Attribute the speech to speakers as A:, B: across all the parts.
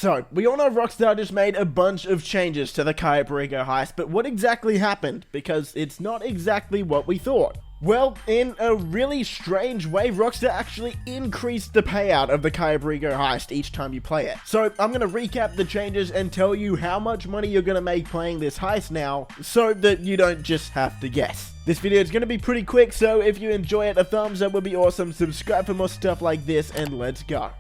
A: So, we all know Rockstar just made a bunch of changes to the Cayo Perico Heist, but what exactly happened? Because it's not exactly what we thought. Well, in a really strange way, Rockstar actually increased the payout of the Cayo Perico Heist each time you play it. So, I'm gonna recap the changes and tell you how much money you're gonna make playing this heist now, so that you don't just have to guess. This video is gonna be pretty quick, so if you enjoy it, a thumbs up would be awesome, subscribe for more stuff like this, and let's go.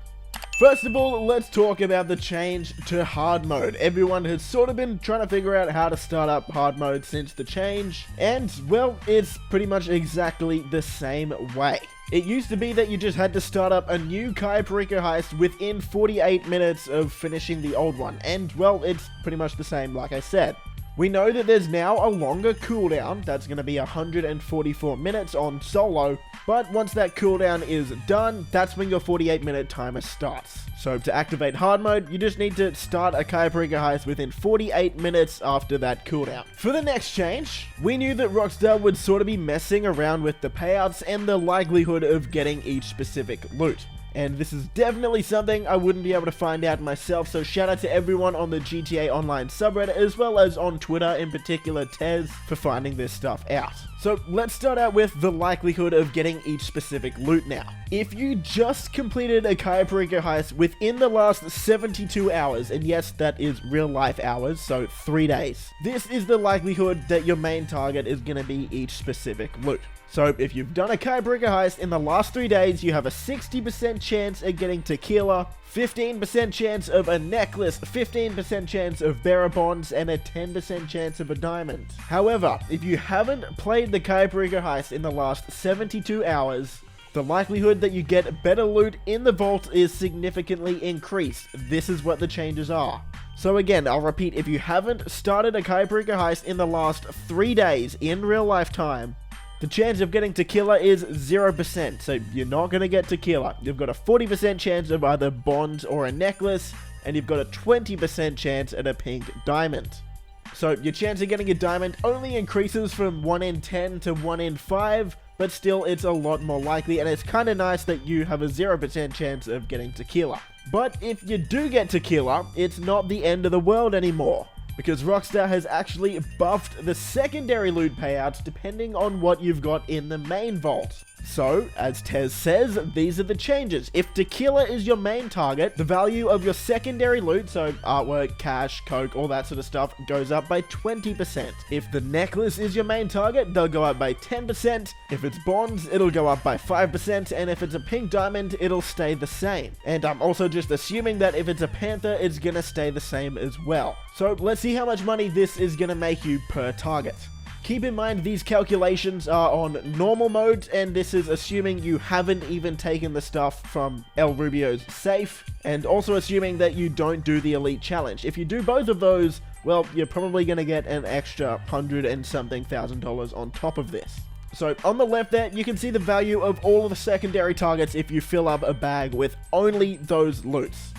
A: First of all, let's talk about the change to hard mode. Everyone has sort of been trying to figure out how to start up hard mode since the change, and, well, it's pretty much exactly the same way. It used to be that you just had to start up a new Cayo Perico Heist within 48 minutes of finishing the old one, and, well, it's pretty much the same like I said. We know that there's now a longer cooldown, that's going to be 144 minutes on solo, but once that cooldown is done, that's when your 48-minute timer starts. So to activate hard mode, you just need to start a Cayo Perico Heist within 48 minutes after that cooldown. For the next change, we knew that Rockstar would sort of be messing around with the payouts and the likelihood of getting each specific loot. And this is definitely something I wouldn't be able to find out myself, so shout out to everyone on the GTA Online subreddit, as well as on Twitter, in particular Tez, for finding this stuff out. So let's start out with the likelihood of getting each specific loot now. If you just completed a Cayo Perico Heist within the last 72 hours, and yes, that is real life hours, so 3 days, this is the likelihood that your main target is going to be each specific loot. So if you've done a Cayo Perico Heist in the last 3 days, you have a 60% chance of getting tequila, 15% chance of a necklace, 15% chance of bearer bonds, and a 10% chance of a diamond. However, if you haven't played the Cayo Perico Heist in the last 72 hours, the likelihood that you get better loot in the vault is significantly increased. This is what the changes are. So again, I'll repeat, if you haven't started a Cayo Perico Heist in the last 3 days in real life time, the chance of getting tequila is 0%, so you're not going to get tequila. You've got a 40% chance of either bonds or a necklace, and you've got a 20% chance at a pink diamond. So your chance of getting a diamond only increases from 1 in 10 to 1 in 5, but still it's a lot more likely, and it's kind of nice that you have a 0% chance of getting tequila. But if you do get tequila, it's not the end of the world anymore, because Rockstar has actually buffed the secondary loot payouts depending on what you've got in the main vault. So, as Tez says, these are the changes. If tequila is your main target, the value of your secondary loot, so artwork, cash, coke, all that sort of stuff, goes up by 20%. If the necklace is your main target, they'll go up by 10%. If it's bonds, it'll go up by 5%. And if it's a pink diamond, it'll stay the same. And I'm also just assuming that if it's a panther, it's gonna stay the same as well. So, let's see how much money this is gonna make you per target. Keep in mind, these calculations are on normal mode, and this is assuming you haven't even taken the stuff from El Rubio's safe, and also assuming that you don't do the Elite Challenge. If you do both of those, well, you're probably going to get an extra $100 and something thousand on top of this. So, on the left there, you can see the value of all of the secondary targets if you fill up a bag with only those loots.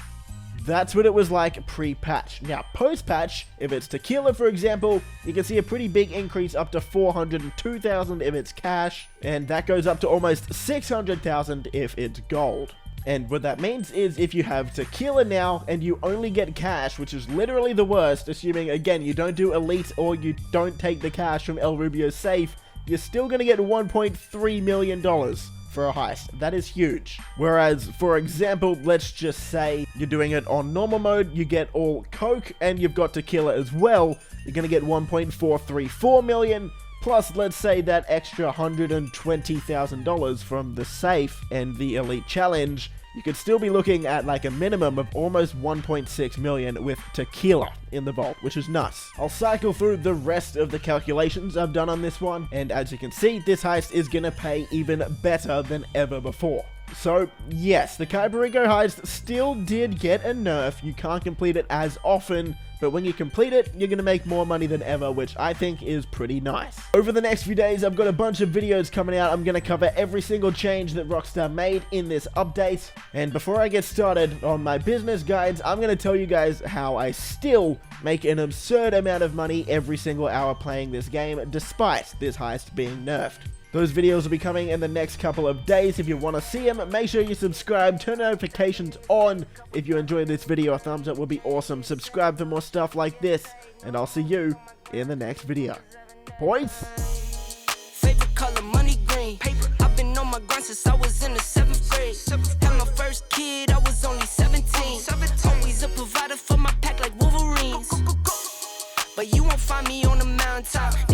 A: That's what it was like pre-patch. Now, post-patch, if it's tequila, for example, you can see a pretty big increase up to 402,000 if it's cash, and that goes up to almost 600,000 if it's gold. And what that means is if you have tequila now and you only get cash, which is literally the worst, assuming, again, you don't do elite or you don't take the cash from El Rubio's safe, you're still going to get $1.3 million. For a heist. That is huge. Whereas, for example, let's just say you're doing it on normal mode, you get all coke, and you've got tequila as well, you're gonna get 1.434 million, plus let's say that extra $120,000 from the safe and the Elite Challenge, you could still be looking at like a minimum of almost 1.6 million with tequila in the vault, which is nuts. I'll cycle through the rest of the calculations I've done on this one, and as you can see, this heist is gonna pay even better than ever before. So, yes, the Cayo Perico Heist still did get a nerf. You can't complete it as often, but when you complete it, you're going to make more money than ever, which I think is pretty nice. Over the next few days, I've got a bunch of videos coming out. I'm going to cover every single change that Rockstar made in this update. And before I get started on my business guides, I'm going to tell you guys how I still make an absurd amount of money every single hour playing this game, despite this heist being nerfed. Those videos will be coming in the next couple of days. If you want to see them, make sure you subscribe, turn notifications on. If you enjoyed this video, a thumbs up would be awesome. Subscribe for more stuff like this, and I'll see you in the next video. Boys!
B: Favorite color, money green. Paper. I've been on my grind since I was in the 7th grade. Had my first kid, I was only 17. Always a provider for my pack like Wolverines. But you won't find me on the mountaintop.